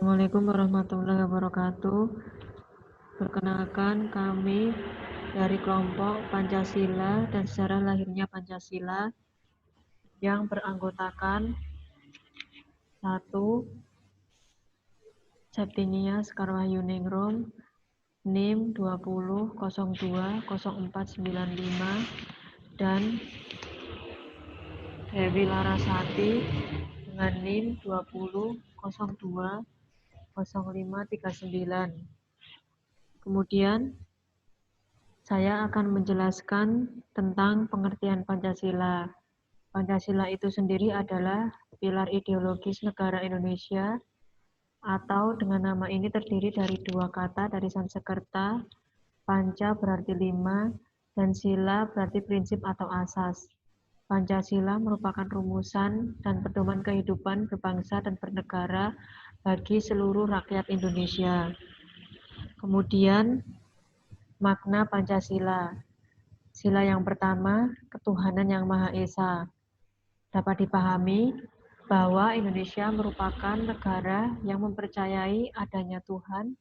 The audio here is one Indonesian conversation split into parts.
Assalamualaikum warahmatullahi wabarakatuh. Perkenalkan, kami dari kelompok Pancasila dan sejarah lahirnya Pancasila yang beranggotakan 1. Septinia Sekarwahyuningrum, NIM 20020495 dan Dewi Larasati dengan NIM 20020539. Kemudian saya akan menjelaskan tentang pengertian Pancasila. Pancasila itu sendiri adalah pilar ideologis negara Indonesia, atau dengan nama ini terdiri dari dua kata dari Sanskerta. Panca berarti 5 dan sila berarti prinsip atau asas. Pancasila merupakan rumusan dan pedoman kehidupan berbangsa dan bernegara bagi seluruh rakyat Indonesia. Kemudian makna Pancasila. Sila yang pertama, ketuhanan yang Maha Esa. Dapat dipahami bahwa Indonesia merupakan negara yang mempercayai adanya Tuhan.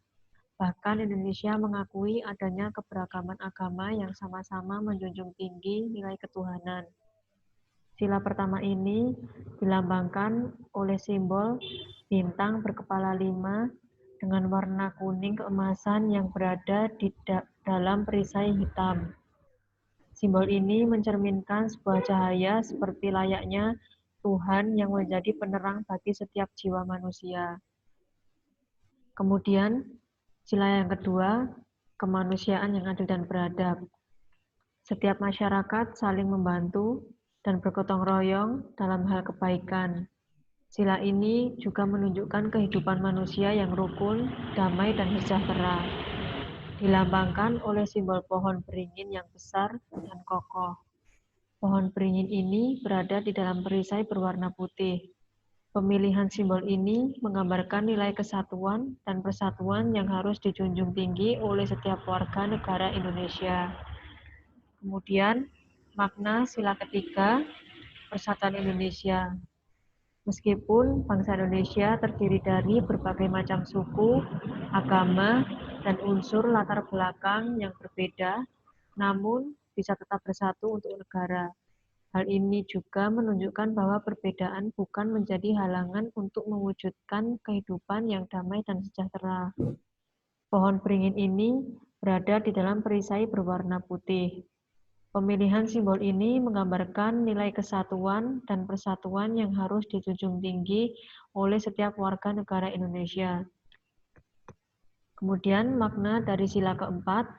Bahkan Indonesia mengakui adanya keberagaman agama yang sama-sama menjunjung tinggi nilai ketuhanan. Sila pertama ini dilambangkan oleh simbol bintang berkepala 5 dengan warna kuning keemasan yang berada di dalam perisai hitam. Simbol ini mencerminkan sebuah cahaya seperti layaknya Tuhan yang menjadi penerang bagi setiap jiwa manusia. Kemudian, sila yang kedua, kemanusiaan yang adil dan beradab. Setiap masyarakat saling membantu dan bergotong royong dalam hal kebaikan. Sila ini juga menunjukkan kehidupan manusia yang rukun, damai, dan sejahtera. Dilambangkan oleh simbol pohon beringin yang besar dan kokoh. Pohon beringin ini berada di dalam perisai berwarna putih. Pemilihan simbol ini menggambarkan nilai kesatuan dan persatuan yang harus dijunjung tinggi oleh setiap warga negara Indonesia. Kemudian, makna sila ketiga, Persatuan Indonesia. Meskipun bangsa Indonesia terdiri dari berbagai macam suku, agama, dan unsur latar belakang yang berbeda, namun bisa tetap bersatu untuk negara. Hal ini juga menunjukkan bahwa perbedaan bukan menjadi halangan untuk mewujudkan kehidupan yang damai dan sejahtera. Pohon beringin ini berada di dalam perisai berwarna putih. Pemilihan simbol ini menggambarkan nilai kesatuan dan persatuan yang harus dijunjung tinggi oleh setiap warga negara Indonesia. Kemudian makna dari sila keempat,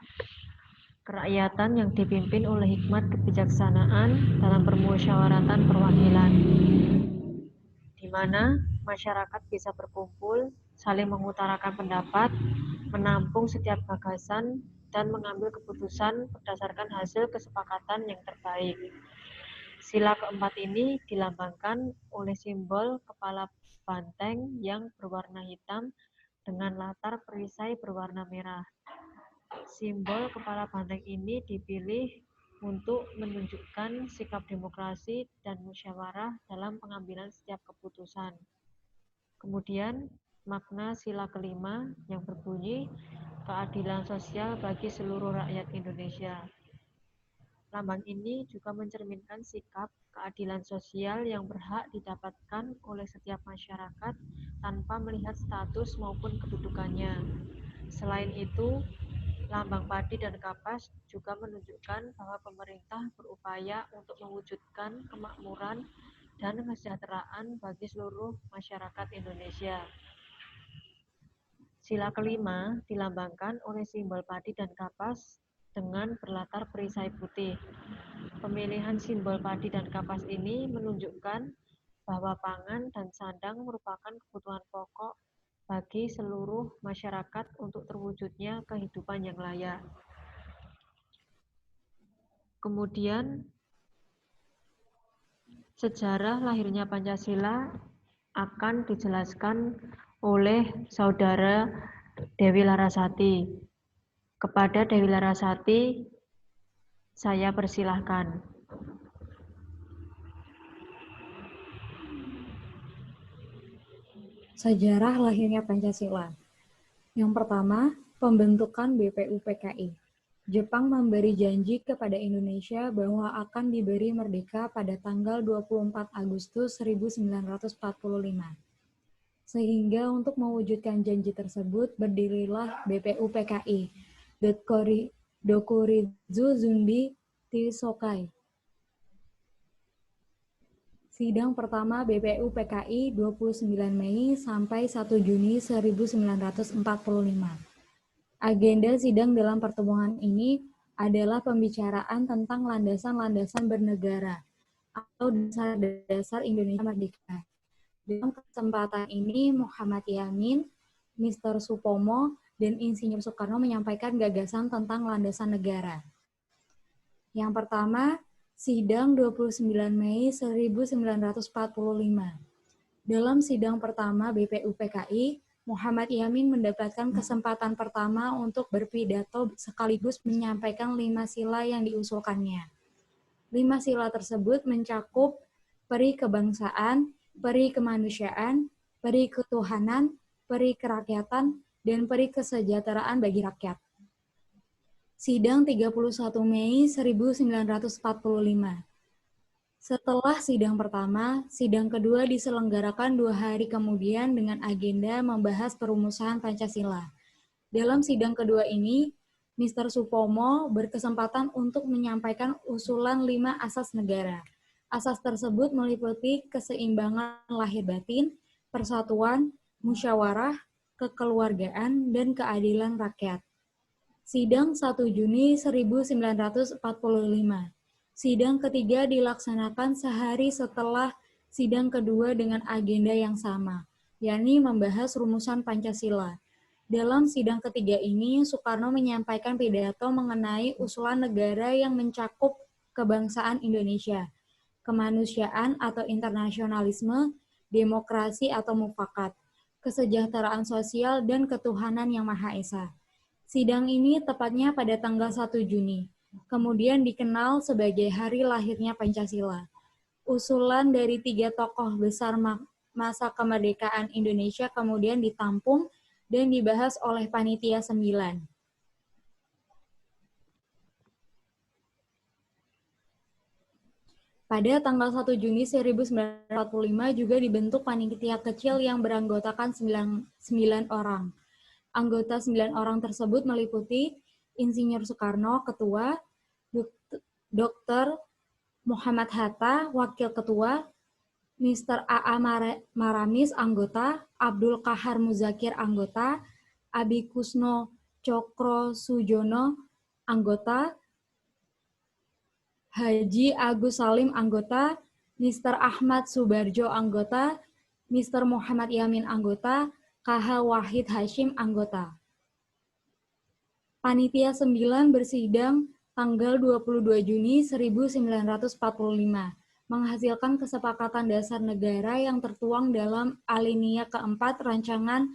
kerakyatan yang dipimpin oleh hikmat kebijaksanaan dalam permusyawaratan perwakilan, di mana masyarakat bisa berkumpul, saling mengutarakan pendapat, menampung setiap gagasan, dan mengambil keputusan berdasarkan hasil kesepakatan yang terbaik. Sila keempat ini dilambangkan oleh simbol kepala banteng yang berwarna hitam dengan latar perisai berwarna merah. Simbol kepala banteng ini dipilih untuk menunjukkan sikap demokrasi dan musyawarah dalam pengambilan setiap keputusan. Kemudian, makna sila kelima yang berbunyi keadilan sosial bagi seluruh rakyat Indonesia. Lambang ini juga mencerminkan sikap keadilan sosial yang berhak didapatkan oleh setiap masyarakat tanpa melihat status maupun kedudukannya. Selain itu, lambang padi dan kapas juga menunjukkan bahwa pemerintah berupaya untuk mewujudkan kemakmuran dan kesejahteraan bagi seluruh masyarakat Indonesia. Sila kelima dilambangkan oleh simbol padi dan kapas dengan berlatar perisai putih. Pemilihan simbol padi dan kapas ini menunjukkan bahwa pangan dan sandang merupakan kebutuhan pokok bagi seluruh masyarakat untuk terwujudnya kehidupan yang layak. Kemudian, sejarah lahirnya Pancasila akan dijelaskan oleh Saudara Dewi Larasati. Kepada Dewi Larasati, saya persilahkan. Sejarah lahirnya Pancasila. Yang pertama, pembentukan BPUPKI. Jepang memberi janji kepada Indonesia bahwa akan diberi merdeka pada tanggal 24 Agustus 1945. Sehingga untuk mewujudkan janji tersebut, berdirilah BPUPKI, Dokuritsu Zunbi Tisokai. Sidang pertama BPUPKI 29 Mei sampai 1 Juni 1945. Agenda sidang dalam pertemuan ini adalah pembicaraan tentang landasan-landasan bernegara atau dasar-dasar Indonesia Merdeka. Dalam kesempatan ini, Muhammad Yamin, Mr. Supomo, dan Insinyur Soekarno menyampaikan gagasan tentang landasan negara. Yang pertama, Sidang 29 Mei 1945. Dalam sidang pertama BPUPKI, Muhammad Yamin mendapatkan kesempatan pertama untuk berpidato sekaligus menyampaikan 5 sila yang diusulkannya. 5 sila tersebut mencakup peri kebangsaan, peri kemanusiaan, peri ketuhanan, peri kerakyatan, dan peri kesejahteraan bagi rakyat. Sidang 31 Mei 1945. Setelah sidang pertama, sidang kedua diselenggarakan 2 hari kemudian dengan agenda membahas perumusan Pancasila. Dalam sidang kedua ini, Mr. Supomo berkesempatan untuk menyampaikan usulan 5 asas negara. Asas tersebut meliputi keseimbangan lahir batin, persatuan, musyawarah, kekeluargaan, dan keadilan rakyat. Sidang 1 Juni 1945. Sidang ketiga dilaksanakan sehari setelah sidang kedua dengan agenda yang sama, yakni membahas rumusan Pancasila. Dalam sidang ketiga ini, Soekarno menyampaikan pidato mengenai usulan negara yang mencakup kebangsaan Indonesia, kemanusiaan atau internasionalisme, demokrasi atau mufakat, kesejahteraan sosial, dan ketuhanan yang Maha Esa. Sidang ini tepatnya pada tanggal 1 Juni, kemudian dikenal sebagai hari lahirnya Pancasila. Usulan dari 3 tokoh besar masa kemerdekaan Indonesia kemudian ditampung dan dibahas oleh Panitia 9. Pada tanggal 1 Juni 1945 juga dibentuk panitia kecil yang beranggotakan 9 orang. Anggota 9 orang tersebut meliputi Insinyur Soekarno, Ketua, Dr. Muhammad Hatta, Wakil Ketua, Mr. A.A. Maramis, Anggota, Abdul Qahar Muzakir, Anggota, Abi Kusno Cokro Sujono, Anggota, Haji Agus Salim, Anggota, Mr. Ahmad Subarjo, Anggota, Mr. Muhammad Yamin, Anggota, KH Wahid Hashim, Anggota. Panitia 9 bersidang tanggal 22 Juni 1945, menghasilkan kesepakatan dasar negara yang tertuang dalam alinea keempat rancangan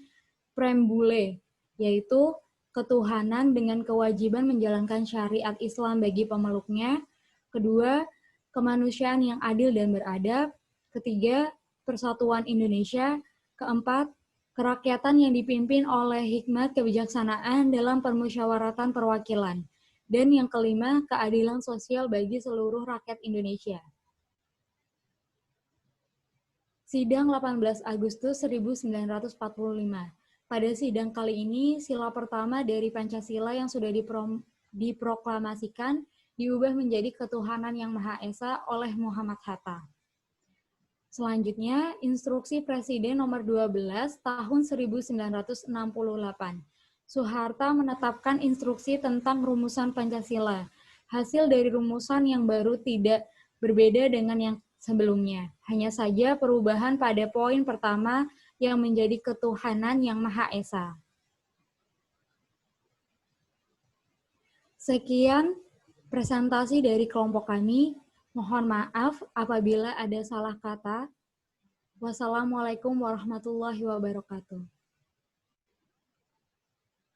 Preambule, yaitu ketuhanan dengan kewajiban menjalankan syariat Islam bagi pemeluknya. Kedua, kemanusiaan yang adil dan beradab. Ketiga, persatuan Indonesia. Keempat, kerakyatan yang dipimpin oleh hikmat kebijaksanaan dalam permusyawaratan perwakilan. Dan yang kelima, keadilan sosial bagi seluruh rakyat Indonesia. Sidang 18 Agustus 1945. Pada sidang kali ini, sila pertama dari Pancasila yang sudah diproklamasikan diubah menjadi ketuhanan yang Maha Esa oleh Muhammad Hatta. Selanjutnya, Instruksi Presiden Nomor 12 Tahun 1968. Soeharto menetapkan instruksi tentang rumusan Pancasila. Hasil dari rumusan yang baru tidak berbeda dengan yang sebelumnya. Hanya saja perubahan pada poin pertama yang menjadi ketuhanan yang Maha Esa. Sekian presentasi dari kelompok kami. Mohon maaf apabila ada salah kata. Wassalamualaikum warahmatullahi wabarakatuh.